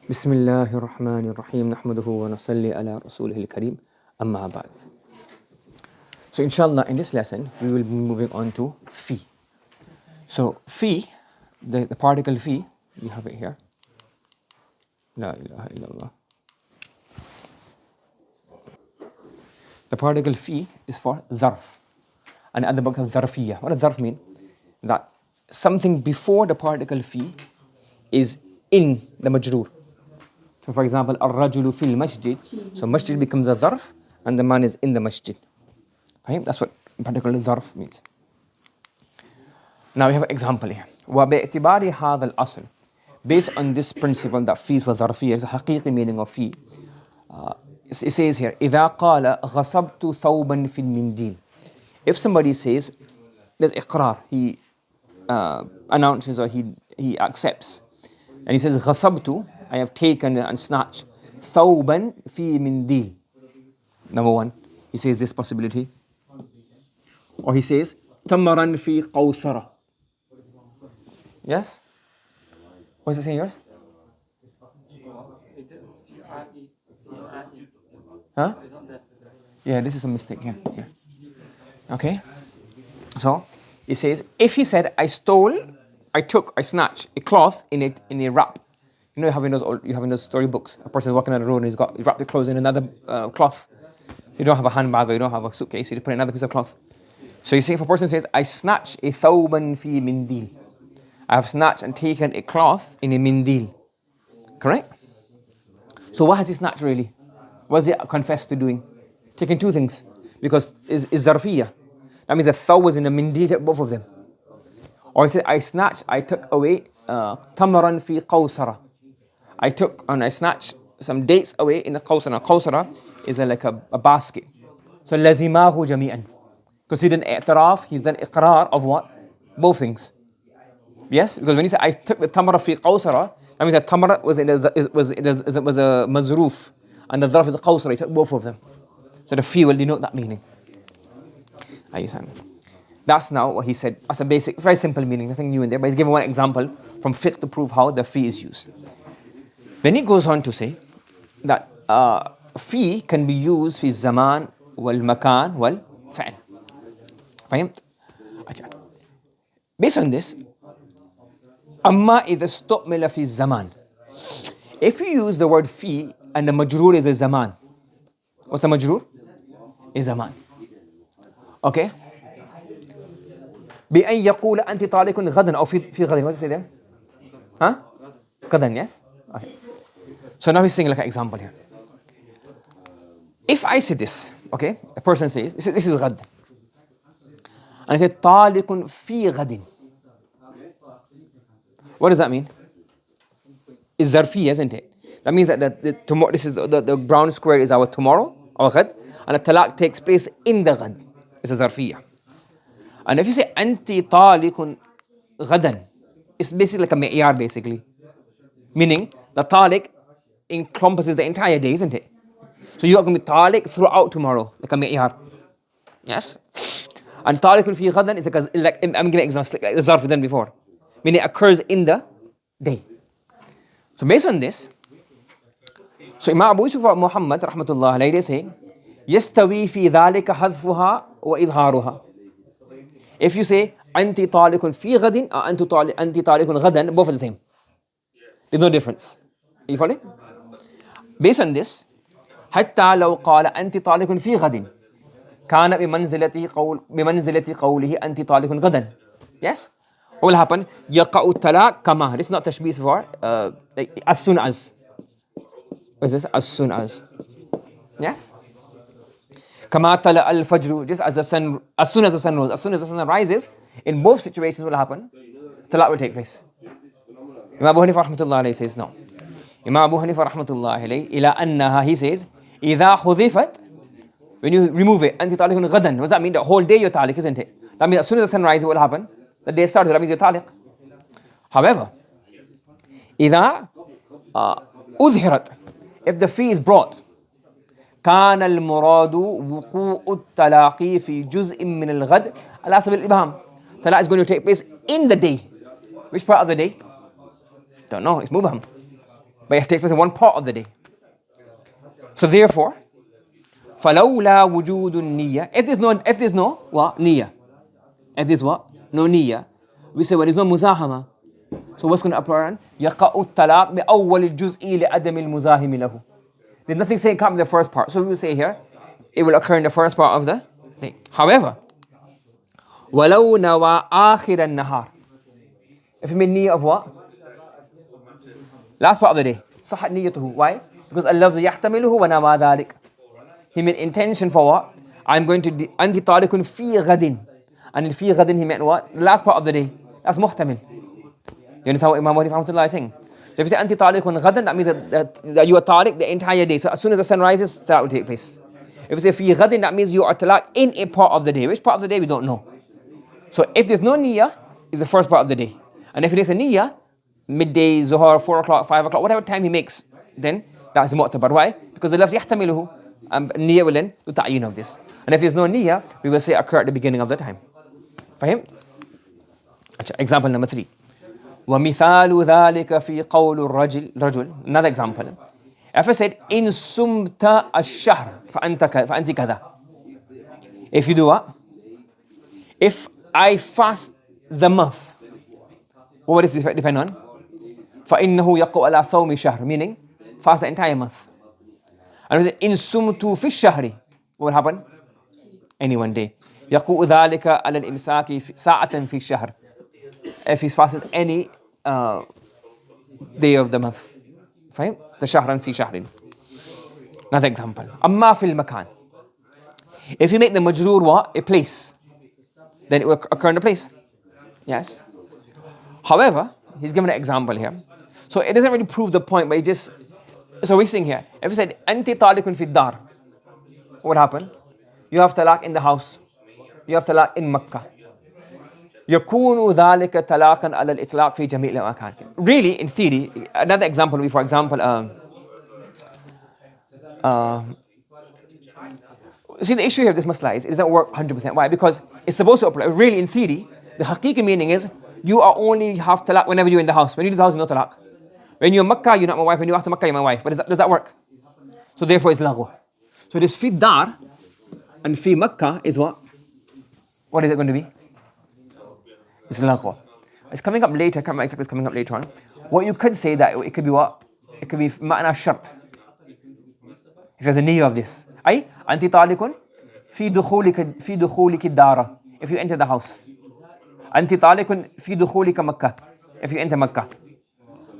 بسم الله الرحمن الرحيم نحمده ونصلي على رسوله الكريم أما بعد. So inshallah in this lesson we will be moving on to fi. So fi, the particle fi, we have it here. La ilaha illallah. The particle fi is for dharf. And at the book of dharfiyya. What does dharf mean? That something before the particle fi is in the majroor. So for example, ar-rajulu fil masjid. So masjid becomes a dharf and the man is in the masjid. Right? That's what particular dharf means. Now we have an example here. وَبِاعْتِبَارِ هَذَا الْأَصْلِ. Based on this principle that fi is for dharfiyya, is the haqiqi meaning of fi. It says here, إِذَا قَالَ غَصَبْتُ ثَوْبًا فِي الْمِنْدِيلِ. If somebody says, there's iqrar, he announces or he accepts. And he says, غَصَبْتُ, I have taken and snatched, ثَوْبًا فِي مِنْدِيلِ. Number one, he says this possibility. Or he says, تَمَرًا فِي قَوْسَرَةٍ. Yes? What is it saying yours? Huh? Yeah, this is a mistake here. Yeah. Okay? So, he says, if he said, I snatched a cloth in a wrap. You know, you have in those storybooks. A person is walking on the road and he's wrapped the clothes in another cloth. You don't have a handbag or you don't have a suitcase, you just put another piece of cloth. So you say, if a person says, I snatched a thawban fi mindil. I have snatched and taken a cloth in a mindil. Correct? So what has he snatched really? What has he confessed to doing? Taking two things. Because it's zarfiyya. That means the thaw was in a mindil, both of them. Or he said, I took away tamaran fi qawsara. I snatched some dates away in the qawsara. Qawsara is like a basket. So lazimahu jami'an. Because he did i'tiraf, he's done iqrar of what? Both things. Yes? Because when he said, I took the tamara fi qawsara, that means that tamara was a mazroof. And the dharf is a qawsara, he took both of them. So the fi will denote that meaning. That's now what he said. That's a basic, very simple meaning, nothing new in there. But he's given one example from fiqh to prove how the fi is used. Then he goes on to say that fi can be used fi zaman wal makan wal fa'al. فهمت؟ Based on this, أما إذا استعمل في الزمان. If you use the word fi and the majroor is a zaman. What's the majroor? Is zaman. Okay? بأن يقول أنت طالق غدا أو في غد. What does it say there? Huh? غدا, yes? Okay. So now he's saying like an example here. If I say this, okay, a person says, this is غد. And I say, طالق في غد. What does that mean? It's zarfi, isn't it? That means that tomorrow, this is the brown square is our tomorrow, our غد, and the talaq takes place in the غد. It's a zarfiyya. And if you say, أنت طالق غدا, it's basically like a mi'yar basically. Meaning, the taliq encompasses the entire day, isn't it? So you are going to be taliq throughout tomorrow, like a mi'yar. Yes? And taliqun fi ghadan is like I'm giving examples like the zarf done before. Meaning it occurs in the day. So based on this, so Imam Abu Yusuf Muhammad rahmatullah alayhi saying, يستوي في ذلك حذفها وإظهارها. If you say أنت طالق في غد or أنت طالق غدا, both are the same. There's no difference. Are you following? Based on this, حتى لو قال أنت طالق في غد كان بمنزلة قوله أنت طالق غدا. Yes? What will happen? يقع الطلاق كما. This is not tashbih for like, as soon as. What is this? As soon as. Yes? كما طلع الفجر, just as soon as the sun rose, as soon as the sun rises, in both situations what will happen? Talaq will take place. Imam Abu Hanifa rahmatullah alayhi says no. Imam Abu Hanifa rahmatullah alayhi ila annaha, he says إذا حذفت, when you remove it, أنت طالق غدا, what does that mean? The whole day you're taliq, isn't it? That means as soon as the sun rises, what will happen? The day started, that means you're taliq. However, إذا أظهرت, if the fee is brought, كان المراد وقوع الطلاق في جزء من الغد على سبيل الإبهام. Talaq is going to take place in the day. Which part of the day? Don't know, it's mubham. but it takes place in one part of the day. So therefore, فَلَوْلَا وُجُودُ النِّيَّةِ if there's no what? Niyyah. If there's what? No niyyah. We say, well, there's no muzahama. So what's going to appear? يَقَعُ الطَّلَاقِ بِأَوَّلِ الْجُزْءِ لِعَدَمِ الْمُزَاهِمِ لَهُ. There's nothing saying come in the first part. So we will say here, it will occur in the first part of the day. However, وَلَوْ نَوَى آخِرَ النَّهَارِ if you made niyyah of what? Last part of the day. صحت نيته. Why? Because اللفظ يحتمله ونوى ذلك. He made intention for what? I'm going to أنت طالق في غد. And in في غد he meant what? The last part of the day. That's muhtamil. You understand what Imam Wahid Rahmatullah is saying? So if you say أنت طالق غدا, that means that you are taliq the entire day. So as soon as the sun rises, that will take place. If you say في غد, that means you are talaq in a part of the day. Which part of the day we don't know. So if there's no niyyah, it's the first part of the day. And if it is a niyyah, midday, zuhur, 4 o'clock, 5 o'clock, whatever time he makes, then that is mu'tabar. Why? Because the lafz yahtamiluhu, niyyah will then do ta'yin of this. And if there's no niyyah, we will say occur at the beginning of the time. Fahim? Example number 3. وَمِثَالُ ذَلِكَ فِي قَوْلُ الرَّجُلِ Another example. If I said, إِن سُمْتَ الشَّهْرِ فَأَنْتِ كَذَا. If you do what? If I fast the month, what does it depend on? فَإِنَّهُ يَقُعُ عَلَى صَوْمِ شَهْرٍ Meaning, fast the entire month. And if إِن سُمْتُ فِي الشَّهْرِ what will happen? Any one day. يَقُعُ ذَلِكَ عَلَى الْإِمْسَاكِ سَاعَةً فِي الشَّهْرِ If he fasts any day of the month. Fine? The شهرًا في شهر. Another example. أما في المكان. If you make the majroor what? A place. Then it will occur in the place. Yes. However, he's given an example here. So it doesn't really prove the point, but it just... So we're saying here, if we said, أنت طالق في الدار, what would happen? You have talaq in the house. You have talaq in Makkah. يكون ذلك طلاقا على الإطلاق في جميع الأماكن. Really, in theory, another example would be, for example, see the issue here of this masla is it doesn't work 100%. Why? Because it's supposed to apply. Really, in theory, the haqiqi meaning is you are only have talaq whenever you're in the house. When you leave the house, you're no talaq. When you're in Makkah, you're not my wife. When you're after Makkah, you're my wife. But does that work? So therefore, it's laghu. So this fi dar and fi Makkah is what? What is it going to be? It's laghu. It's coming up later. I can't remember exactly it's coming up later on. What you could say that it could be what? It could be ma'na shart. If there's a niyyah of this. أي أنت طالق في دخولك الدار if you enter the house. أنت طالق في دخولك مكة if you enter Makkah.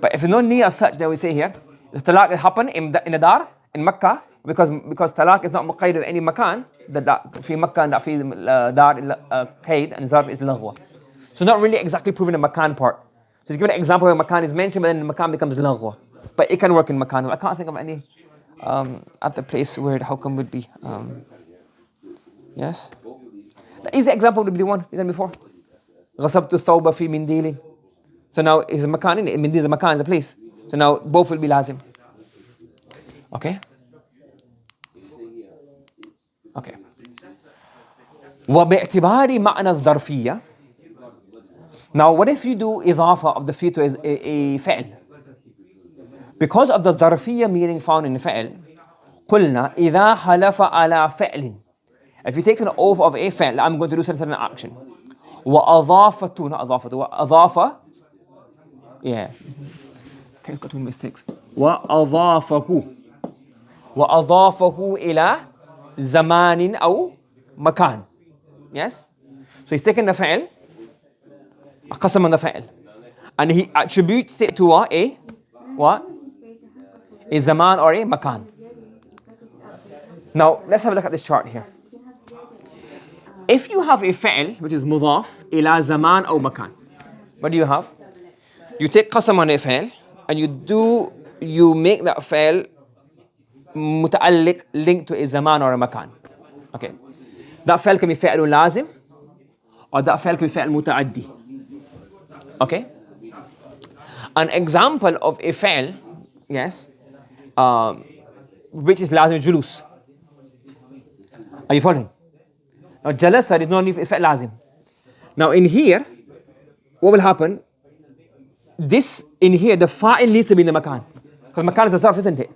But if no niyyah as such, then we say here the talaq will happen in the dar in Makkah because talaq is not muqayyad with any makan. That في Makkah and that في dar qayd and zarf is laghwa. So not really exactly proving the makan part. So he's given an example where makan is mentioned, but then the makan becomes laghwa. But it can work in makan. I can't think of any at the place where the hukam would be. Yes? The easy example would be the one we done before. غَصَبْتُ الثَّوْبَ فِي مِنْدِيلٍ. So now is a makan in it. Mindil is a makan in the place. So now both will be lazim. Okay? Okay. وَبِاعْتِبَارِ مَعْنَى الظَّرْفِيَّة. Now what if you do idafa of the fi to a fa'il? Because of the dharfiyya meaning found in the fa'il, قُلْنَا إِذَا حَلَفَ عَلَى فَعْلٍ. If he takes an oath of a fa'il, I'm going to do certain action. وَأَضَافَتُ, not أَضَافَتُ, وَأَضَافَ, yeah. It's got two mistakes. وَأَضَافَهُ إِلَى زَمَانٍ أو مكان. Yes? So he's taken the fa'il, قسم on the fa'il, and he attributes it to what? What? A zaman or a makan. Now, let's have a look at this chart here. If you have a fa'il, which is mudaf, ila zaman or makan, what do you have? You take qasam on a fa'il, and you make that fa'il muta'alliq, linked to a zaman or a makan. Okay. That fa'il can be fa'ilun lazim, or that fa'il can be fa'il muta'addi. Okay. An example of a fa'il, yes, which is lazim julus. Are you following? Now jalasa is no need for lazim. Now in here, what will happen? This in here, the fa'il needs to be in the makan. Because makan is a zarf, isn't it?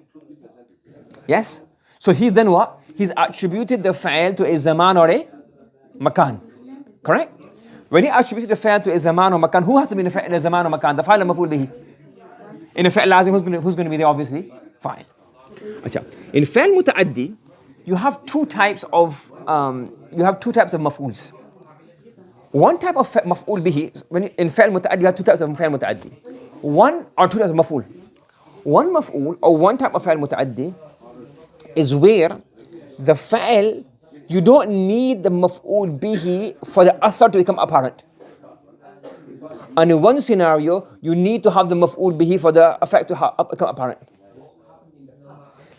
Yes? So he's then what? He's attributed the fa'il to a zaman or a makan. Correct? When he attributed the fa'il to a zaman or makan, who has to be in a zaman or makan? The fa'il or maf'ul bihi? In a fa'il lazim, who's going to be there obviously? Fa'il. In fa'il muta'addi, you have two types of maf'uls. One type of maf'ul bihi, in fa'il muta'addi, you have two types of fa'il muta'addi. One or two types of maf'ul. One maf'ul or one type of fa'il muta'addi is where the fa'il, you don't need the maf'ul bihi for the athar to become apparent. And in one scenario, you need to have the maf'ul bihi for the effect to become apparent.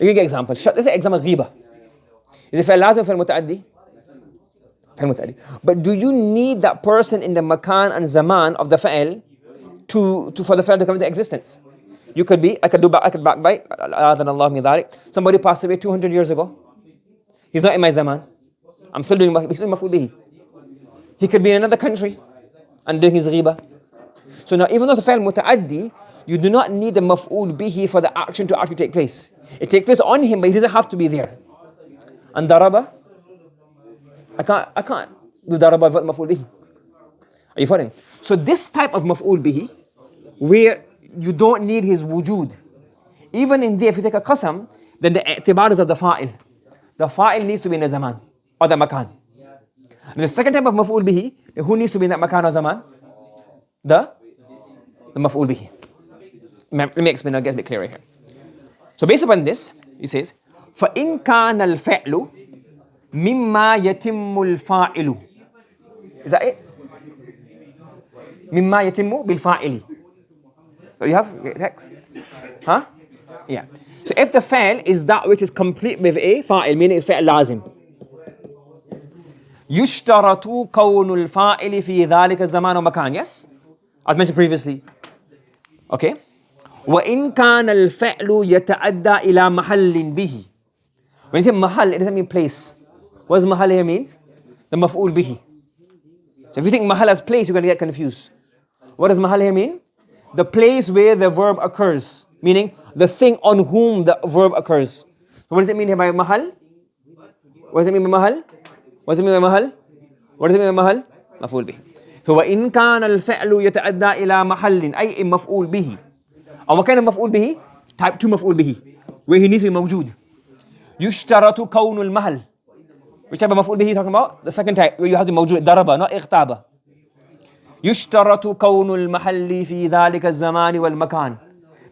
Let me give an example. Let's say example ghiba. Is it fa'il lazim or fa'il muta'addi? Fa'il muta'addi. But do you need that person in the makan and zaman of the fa'il for the fa'il to come into existence? You could be, I could backbite, somebody passed away 200 years ago. He's not in my zaman. I'm still doing maf'ul bihi. He could be in another country and doing his ghiba. So now, even though the fa'il muta'addi, you do not need the maf'ul bihi for the action to actually take place. It takes place on him, but he doesn't have to be there. And daraba, I can't do daraba without maf'ul bihi. Are you following? So this type of maf'ul bihi, where you don't need his wujud. Even in there, if you take a qasam, then the i'tibar is of the fa'il. The fa'il needs to be in the zaman or the makan. And the second type of maf'ul bihi, who needs to be in that makan or zaman? The maf'ul bihi. Let me explain, I'll get a bit clearer here. So based upon this, he says, فَإِن كَانَ الْفَعْلُ مِمَّا يَتِمُّ الْفَاعِلُ. Is that it? مِمَّا يَتِمُّ بِالْفَاعِلِ. So you have text? Huh? Yeah. So if the fa'il is that which is complete with a fa'il, meaning it's fa'il lazim. يُشْتَرَطُ كَوْنُ الْفَاعِلِ فِي ذَلِكَ الزَّمَانُ وَمَكَانِ. Yes? As mentioned previously. Okay? وَإِن كَانَ الْفَعْلُ يَتَعَدَّى إِلَى مَحَلٍ بِهِ. When you say mahal, it doesn't mean place. What does mahal here mean? The maf'ul bihi. So if you think mahal as place, you're going to get confused. What does mahal here mean? The place where the verb occurs, meaning the thing on whom the verb occurs. So what does it mean here by mahal? What does it mean by mahal? What does it mean by mahal? What does it mean by mahal? Maf'ul bihi. So وَإِن كَانَ الْفَعْلُ يَتَعَدَّى إِلَى مَحَلٍ أي مفعول به. And what kind of مفعول به? Type 2 مفعول به, where he needs to be موجود. يشترط كون المحل. Which type of مفعول به are you talking about? The second type, where you have to be موجود, ضرب, not اغتاب. يشترط كون المحل في ذلك الزمان والمكان.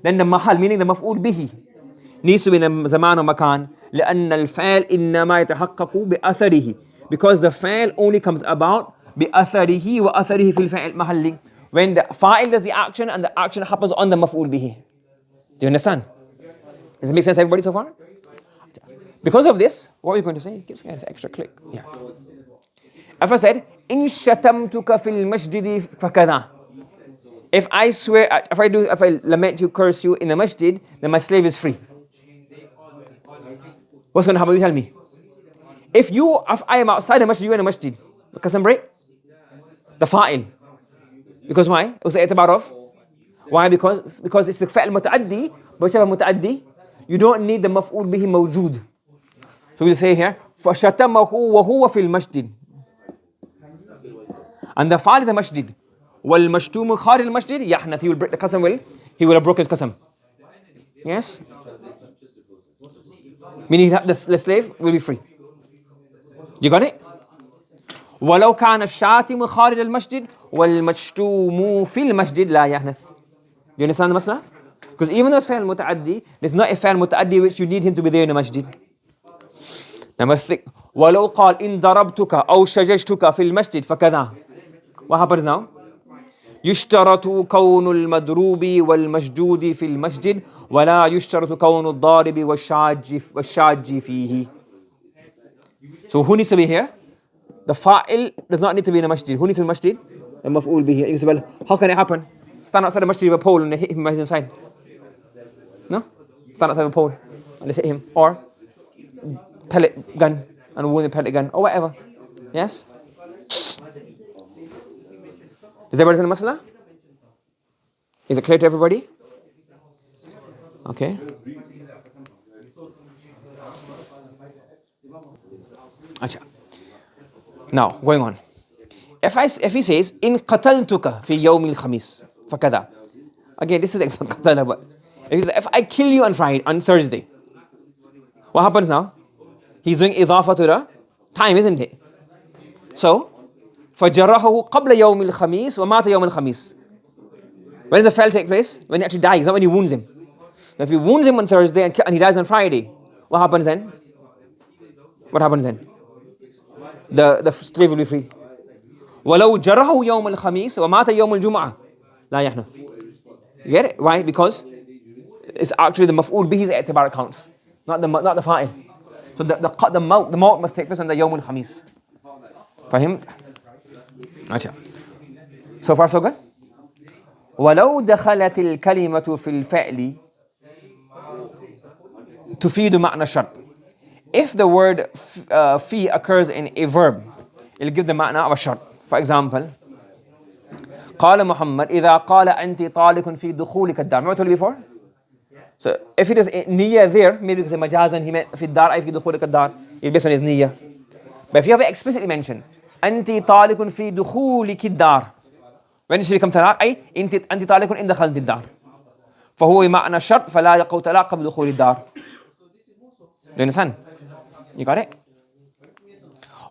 Then the محل, meaning the مفعول به, needs to be in the زمان ومكان. لأن الفعل إنما يتحقق بأثره. Because the فعل only comes about بأثره وأثره في الفعل محلي. When the fa'il does the action and the action happens on the maf'ul bihi. Do you understand? Does it make sense to everybody so far? Because of this, what are you going to say? It gives an extra click. Yeah. If I said, إن شتمتك في المسجد فكذا. If I swear, if I lament you, curse you in the masjid, then my slave is free. What's going to happen? You tell me. If I am outside the masjid, you are in the masjid, qasam break? The fa'il. Because why? It was the i'tibar of. Why? Because it's the fa'il muta'addi, but whichever muta'addi, you don't need the maf'ul bihi mawjood. So we'll say here, فَشَتَمَهُ وَهُوَ فِي الْمَسْجِدِ. And the fa'il is the masjid. وَالْمَشْتُومُ خَارِ الْمَسْجِدِ يَحْنَث. He will break the qasam, he will have broken his qasam. Yes? Meaning the slave will be free. You got it? ولو كان الشاتم خارج المسجد والمشتوم في المسجد لا يحنث. Do you understand the masla? Because even though it's fa'il muta'addi, there's not a fa'il muta'addi which you need him to be there in the masjid. Number 3. ولو قال إن ضربتك أو شججتك في المسجد فكذا. What happens now? يشترط كون المضروب والمشجود في المسجد ولا يشترط كون الضارب والشاج فيه. So who needs to be here? The fa'il does not need to be in the masjid. Who needs to be in the masjid? The maf'ul bihi. You say, well, how can it happen? Stand outside the masjid with a pole and they hit him inside. No? Stand outside with a pole and they hit him. Or pellet gun and wound the pellet gun. Or whatever. Yes? Is everybody in the masala? Is it clear to everybody? Okay. Acha. Now, going on. If he says, in qataltuka fi yawm al-khamis, fakada. Again, this is qatala, but if I kill you on Friday, on Thursday, what happens now? He's doing idafa to the time, isn't it? So, فَجَرَحَهُ قَبْلَ يَوْمِ الْخَمِيسِ وَمَاتَ يَوْمِ الْخَمِيسِ. When does the fell take place? When he actually dies, not when he wounds him. Now, if he wounds him on Thursday and he dies on Friday, what happens then? What happens then? The slave will be free. وَلَوْ جَرَحَهُ يَوْمَ الْخَمِيسِ وَمَاتَ يَوْمَ الْجُمْعَةِ لَا يَحْنُث. You get it? Why? Because it's actually the maf'ul bihi's i'tibar counts, not the fa'il. So the maut must take place on the yawm al-khamis. فهمت؟ अच्छा. So far so good? ولو دخلت الكلمة في الفعل تفيد معنى الشرط. If the word في occurs in a verb, it'll give the معنى of a shart. For example, قال محمد إذا قال أنت طالق في دخولك الدار. Remember I told you before? So if it is niyyah there, maybe because majazan he meant في الدار أي في دخولك الدار, it's based on his niyyah. But if you have it explicitly mentioned, أنت طالق في دخولك الدار, when should it become طلاق? أي أنت طالق إن دخلت الدار. فهو معنى الشرط فلا يقع طلاق بدخول الدار. Do you understand? You got it?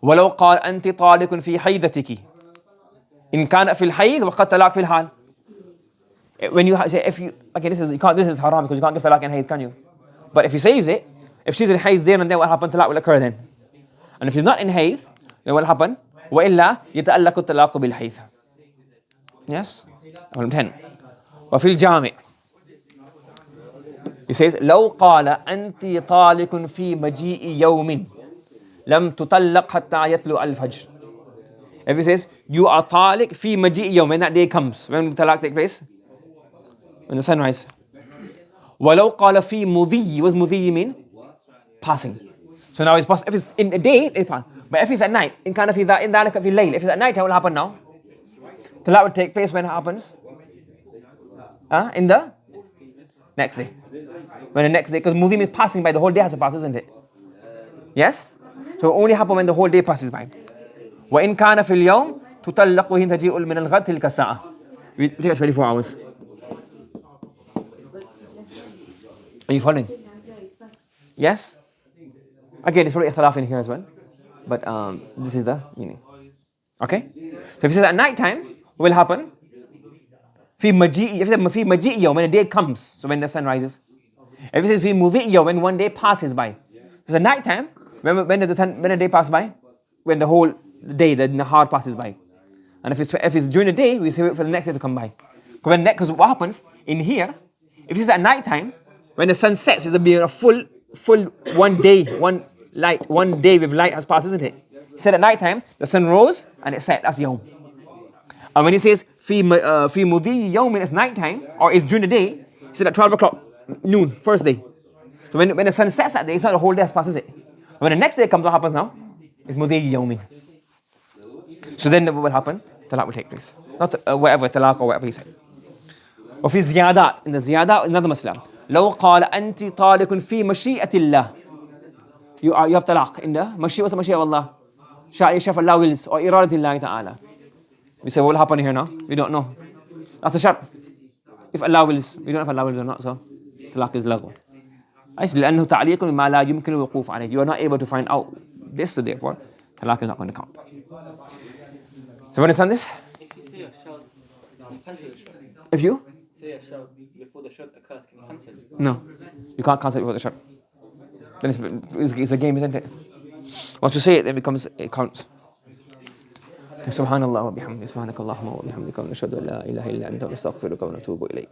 ولو قال أنت طالق في حيضتك إن كان في الحيض وقد طلاق في الحال. When you say, if you, okay, this is haram because you can't give talaq in hayd, can you? But if he says it, if she's in hayd there and then what happened, talaq will occur then. And if she's not in hayd, then what will happen? وإلا يتألق الطلاق بالحيض. Yes? Number 10. وفي الجامع. He says, لو قال أنت طالق في مجيء يوم لم تطلق حتى يطلع الفجر. If he says, you are طالق في مجيء يوم, when that day comes, when the talaq takes place? When the sun rises. ولو قال في مضي, what does مضي mean? Passing. So now it's possible, if it's in a day, it's passing. But if it's at night, in kind of in ذلك في الليل, if it's at night, what will happen now? Talaq will take place when it happens? In the next day. When the next day, because مضي means passing by, the whole day has to pass, isn't it? Yes? So it only happen when the whole day passes by. وإن كان في اليوم تطلق وهي تجيء من الغد تلك الساعة. We take 24 hours. Are you following? Yes? Again, it's probably ikhtilaf in here as well. But this is the meaning. Okay? So if it says at night time, what will happen? في مجيء, if it says في مجيء يوم, when the day comes, so when the sun rises. If it says في مضيء يوم, when one day passes by. If it's at night time, when the day passes by? When the whole day, the nahar passes by. And if it's during the day, we wait for the next day to come by. Because what happens in here, if it's at night time, when the sun sets, it's be a full 1 day, one day with light has passed, isn't it? He said at night time, the sun rose and it set, that's yawm. And when he says, fi mudi yawmin, it's night time, or it's during the day, he said at 12 o'clock, noon, first day. So when the sun sets that day, it's not the whole day has passed, is it? When the next day comes, what happens now? It's mudi yawmin. So then what will happen? Talaq will take place. Not whatever, talaq or whatever he said. وفي زيادات, in the ziyadat, another masla. لو قال أنت طالق في مشيئة الله. You have talaq in the مشيئة, what's the مشيئة of Allah? شاء Allah wills, or إرادة الله تعالى. We say, what will happen here now? We don't know. That's a shart. If Allah wills, we don't know if Allah wills or not, so talaq is laghu. لأنه تعليق ما لا يمكن الوقوف عليه. You are not able to find out this, so therefore talaq is not going to count. So understand this? If you say a shart, can you cancel the shart? If you Say a shart before the shart occurs, can you cancel it? No, you can't cancel it before the shart. Then it's a game, isn't it? Once you say it, it counts. سبحان الله وبحمده سبحانك اللهم وبحمدك ونشهد أن لا إله إلا أنت ونستغفرك ونتوب إليك.